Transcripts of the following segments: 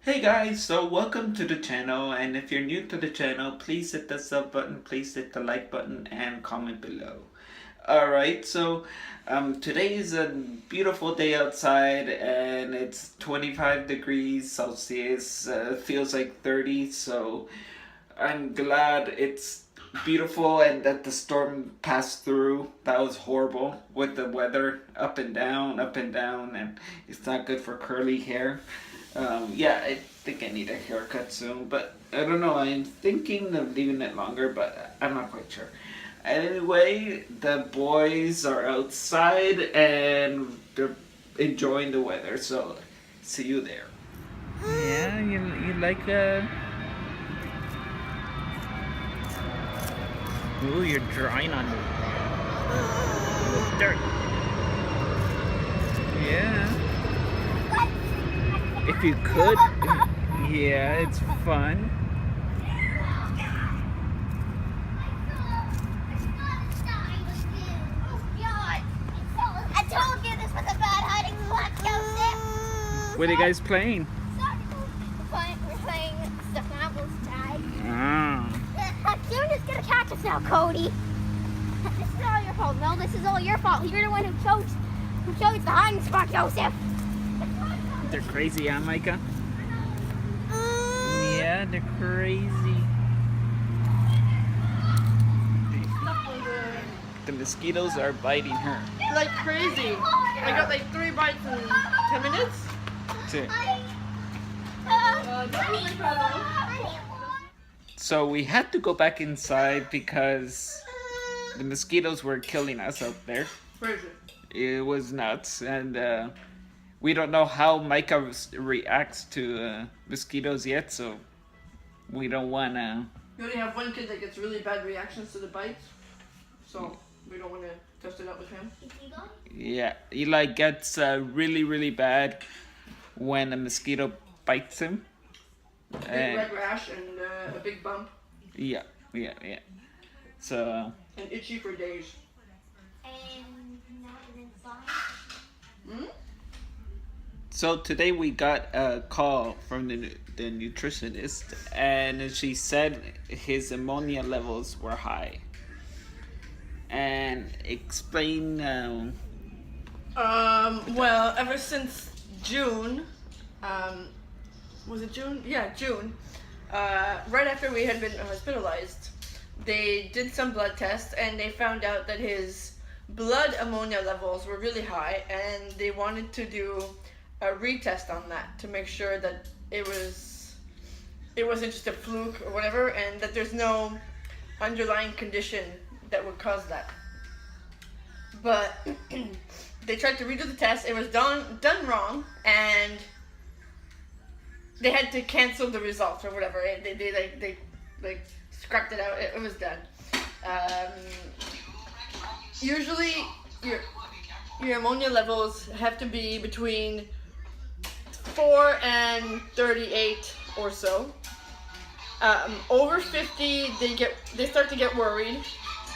Hey guys, so welcome to the channel, and if you're new to the channel, please hit the sub button, please hit the like button, and comment below. Alright, so today is a beautiful day outside, and it's 25 degrees Celsius, feels like 30, so I'm glad it's beautiful and that the storm passed through. That was horrible with the weather up and down, and it's not good for curly hair. Yeah, I think I need a haircut soon, but I don't know. I'm thinking of leaving it longer, but I'm not quite sure. Anyway, the boys are outside and they're enjoying the weather, so see you there. Yeah, you like Ooh, you're drawing on the dirt. Yeah. If you could, yeah, it's fun. I told you this was a bad hiding spot, Joseph. What are you guys playing? We're playing stuffed animals tag. Ah. You're just gonna catch us now, Cody. This is all your fault. No, this is all your fault. You're the one who chose the hiding spot, Joseph. They're crazy, huh, Micah? Yeah, they're crazy. The mosquitoes are biting her. Like crazy. I got like 3 bites in 10 minutes. Too. Uh, So we had to go back inside because the mosquitoes were killing us out there. Where is it? It was nuts, and we don't know how Micah reacts to mosquitoes yet, so we don't want to. We only have one kid that gets really bad reactions to the bites. So we don't want to test it out with him. Yeah, Eli gets really, really bad when a mosquito bites him. A big red rash and a big bump. Yeah. So. And itchy for days. Hmm? So today we got a call from the nutritionist, and she said his ammonia levels were high. And explain. Well, ever since June, was it June? Yeah, June. Right after we had been hospitalized, they did some blood tests and they found out that his blood ammonia levels were really high, and they wanted to do a retest on that to make sure that it wasn't just a fluke or whatever, and that there's no underlying condition that would cause that. But they tried to redo the test. It was done wrong, and they had to cancel the results or whatever. They scrapped it out. It was done. Usually, your ammonia levels have to be between 4 and 38 or so. Over 50, they start to get worried,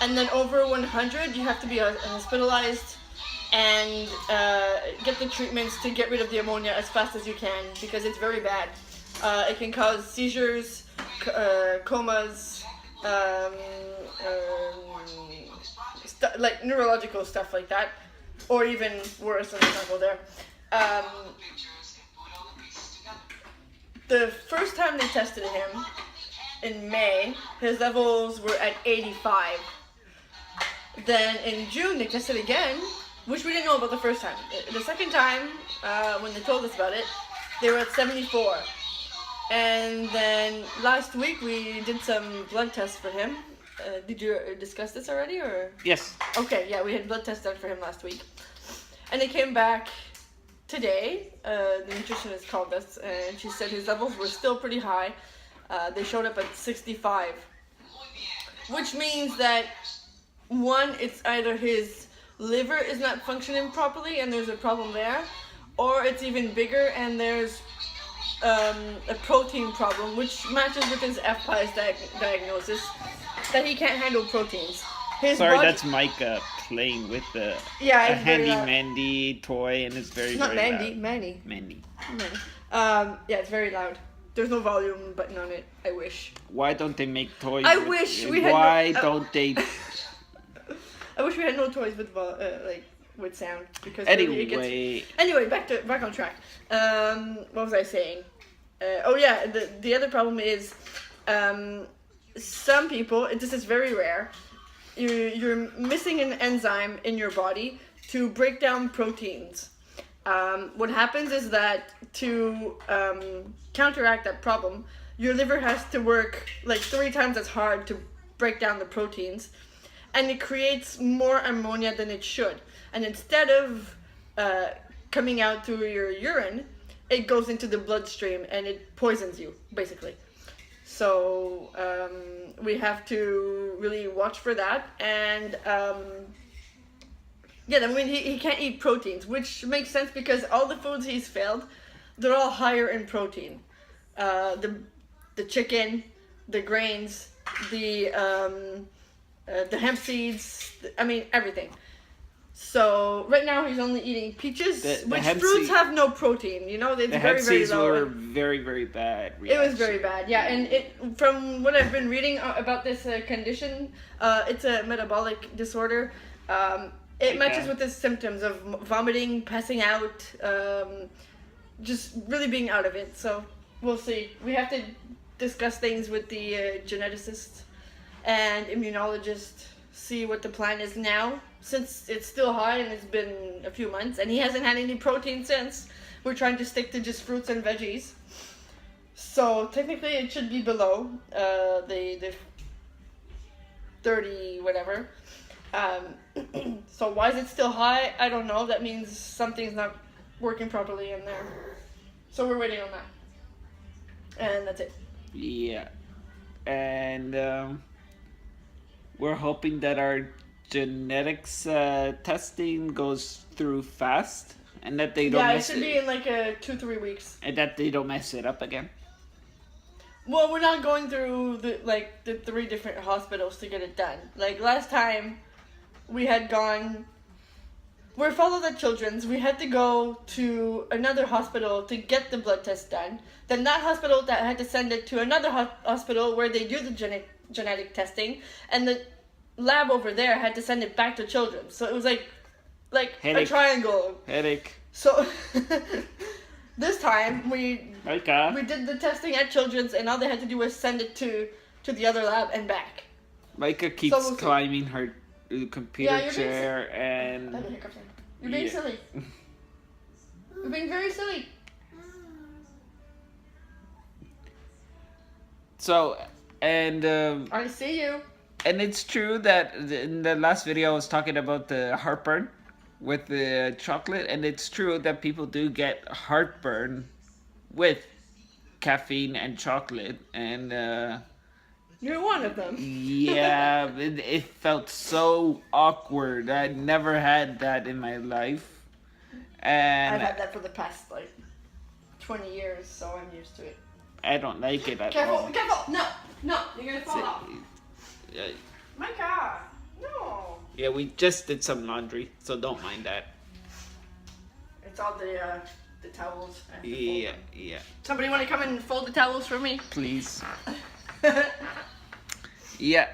and then over 100, you have to be hospitalized and get the treatments to get rid of the ammonia as fast as you can, because it's very bad. It can cause seizures, comas, like neurological stuff like that, or even worse. Let's not go there. The first time they tested him in May, his levels were at 85. Then in June they tested again, which we didn't know about the first time. The second time, when they told us about it, they were at 74. And then last week we did some blood tests for him. Did you discuss this already, or? Yes. Okay, yeah, we had blood tests done for him last week. And they came back today. The nutritionist called us, and she said his levels were still pretty high. They showed up at 65. Which means that, one, it's either his liver is not functioning properly and there's a problem there, or it's even bigger and there's a protein problem, which matches with his FPIES diagnosis, that he can't handle proteins. Sorry, that's Micah playing with a it's very handy loud. Mandy toy, and it's very, It's not very Mandy, loud. Manny. Mandy. Yeah, it's very loud. There's no volume button on it. I wish. Why don't they make toys? I with- wish we had Why no- don't they? I wish we had no toys with with sound because really it gets. Anyway, Anyway, back on track. What was I saying? Oh yeah, the other problem is, some people. This is very rare. You're missing an enzyme in your body to break down proteins. What happens is that to counteract that problem, your liver has to work like 3 times as hard to break down the proteins, and it creates more ammonia than it should. And instead of coming out through your urine, it goes into the bloodstream and it poisons you, basically. So we have to really watch for that. And yeah, I mean, he can't eat proteins, which makes sense because all the foods he's failed, they're all higher in protein. The chicken, the grains, the hemp seeds, I mean, everything. So right now he's only eating peaches, The which hemp fruits seed- have no protein. You know, it's the very, head very seeds low. were very, very bad. It was very reaction. bad, yeah. And it, from what I've been reading about this condition, it's a metabolic disorder. It matches with the symptoms of vomiting, passing out, just really being out of it. So we'll see. We have to discuss things with the geneticist and immunologist, see what the plan is now. Since it's still high and it's been a few months and he hasn't had any protein since, we're trying to stick to just fruits and veggies. So technically it should be below the 30 whatever. So why is it still high? I don't know. That means something's not working properly in there. So we're waiting on that. And that's it. Yeah, and we're hoping that our genetics testing goes through fast, and that they don't Yeah, it mess should be in like 2-3 weeks. and that they don't mess it up again. Well, we're not going through the 3 different hospitals to get it done. Like last time, we had gone. We're followed at Children's. We had to go to another hospital to get the blood test done. Then that hospital that had to send it to another hospital where they do the genetic testing, and the lab over there had to send it back to Children's. So it was like a Headache. triangle. Headache. So this time we Okay. did the testing at Children's, and all they had to do was send it to the other lab and back. Micah keeps we'll see. climbing her computer Yeah, you're being chair and You're being Yeah. silly. You're being very silly. so and I see you. and it's true that in the last video I was talking about the heartburn with the chocolate, and it's true that people do get heartburn with caffeine and chocolate, and You're one of them. yeah, it felt so awkward. I never had that in my life, and I've had that for the past like 20 years, so I'm used to it. I don't like it at Careful, all. careful! No, no, you're gonna fall off. Yeah, My God, no. yeah, we just did some laundry, so don't mind that. It's all the towels. I have to fold Yeah, them. yeah, Somebody want to come and fold the towels for me? please. Yeah,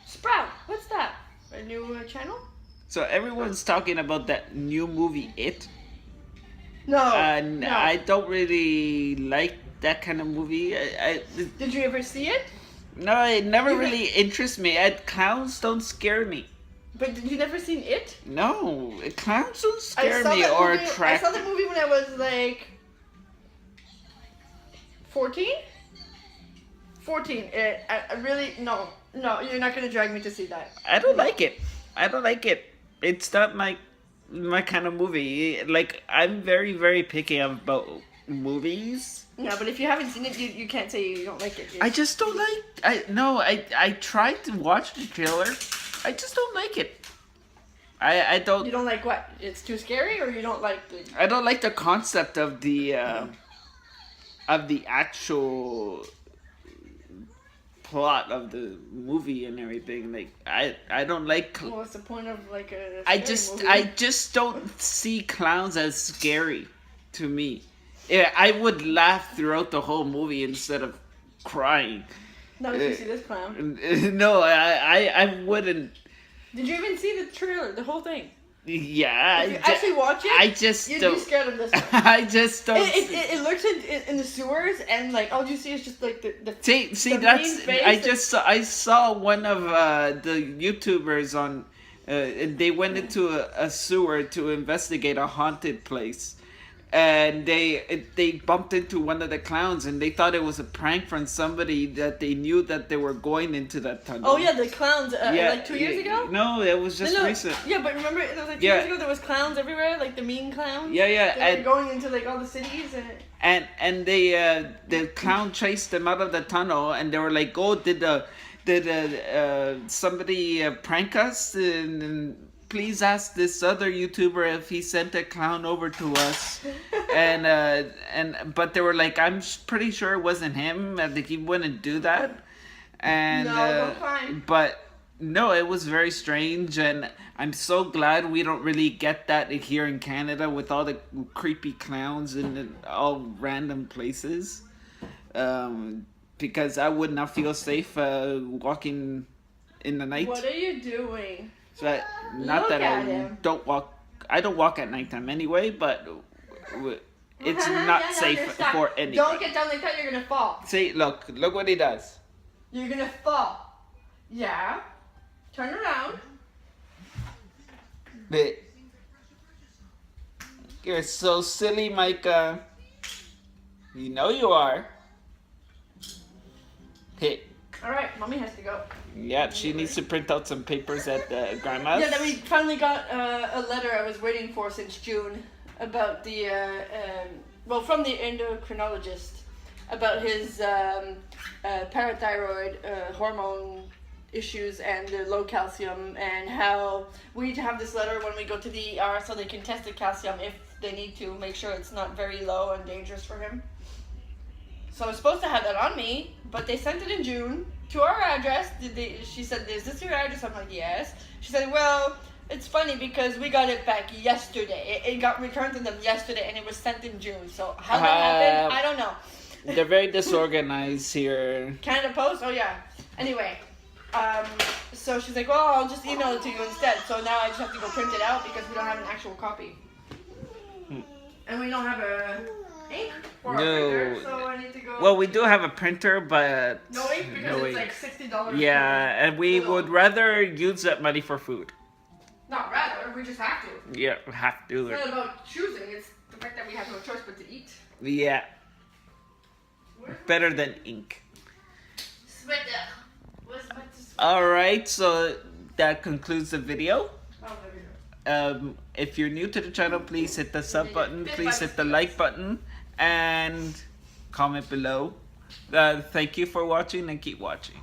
Sprout, what's that? A new channel? so everyone's talking about that new movie, It. No. And no. I don't really like that kind of movie. Did you ever see it? No, it never You really interests me. Clowns don't scare me. But did you never seen it? No, clowns don't I scare saw me that or movie. I attract. saw the movie when I was like 14. 14. I really no. You're not gonna drag me to see that. I don't like it. I don't like it. It's not my kind of movie. Like, I'm very, very picky about movies. Yeah, but if you haven't seen it, you can't say you don't like it. I just don't like. I tried to watch the trailer. I just don't like it. I You don't. don't like what? It's too scary, or you don't like the? I don't like the concept of the actual plot of the movie and everything. Like, I don't like. Well, what's the point of like a? I scary just movie? I just don't see clowns as scary to me. Yeah, I would laugh throughout the whole movie instead of crying. Now that you see this clown. No, I wouldn't. Did you even see the trailer, the whole thing? Yeah, If you actually watch it, I just you'd don't. be scared of this one. I just don't. It looks in the sewers, and like all you see is just like the See, the that's main face I and- just saw one of the YouTubers on. And they went into a sewer to investigate a haunted place, and they bumped into one of the clowns, and they thought it was a prank from somebody that they knew that they were going into that tunnel. Oh yeah, the clowns. Like 2 years ago. No, it was just No, recent. Yeah, but remember, it was like 2 Yeah. years ago. There was clowns everywhere, like the mean clowns. Yeah, yeah, They were and going into like all the cities and. and they the clown chased them out of the tunnel, and they were like, "Oh, did somebody prank us?" And please ask this other YouTuber if he sent a clown over to us. But they were like, "I'm pretty sure it wasn't him. I think he wouldn't do that." And No, don't climb. but no, it was very strange, and I'm so glad we don't really get that here in Canada with all the creepy clowns in all random places. Because I would not feel safe walking in the night. What are you doing? So not Look that at I him. don't walk. I don't walk at nighttime anyway, but it's not Yeah, no, safe you're stuck. for Don't anybody. get down like that. You're gonna fall. See, look what he does. You're gonna fall. Yeah. Turn around. But you're so silly, Micah. You know you are. Hey, All right, mommy has to go. yeah, she needs to print out some papers at grandma's. Yeah, then we finally got a letter I was waiting for since June about the from the endocrinologist about his parathyroid hormone issues and the low calcium, and how we need to have this letter when we go to the ER so they can test the calcium if they need to, make sure it's not very low and dangerous for him. So I was supposed to have that on me, but they sent it in June to our address. She said, "Is this your address?" I'm like, "Yes." She said, "Well, it's funny because we got it back yesterday. It got returned to them yesterday, and it was sent in June. So how that happened, I don't know." They're very disorganized here. Canada Post? Oh, yeah. Anyway, so she's like, "Well, I'll just email it to you instead." So now I just have to go print it out because we don't have an actual copy. And we don't have a ink for our No. printer, so I need to go. Well, we do have a printer, but No ink because no it's ink. like $60. Yeah, and we Little. would rather use that money for food. Not rather, we just have to. Yeah, we have to. It's not about choosing, it's the fact that we have no choice but to eat. Yeah, better than ink. Sweater. Where's my All right, so that concludes the video. Oh, there we go. If you're new to the channel, please hit the sub button, please hit the like button, and comment below. Thank you for watching, and keep watching.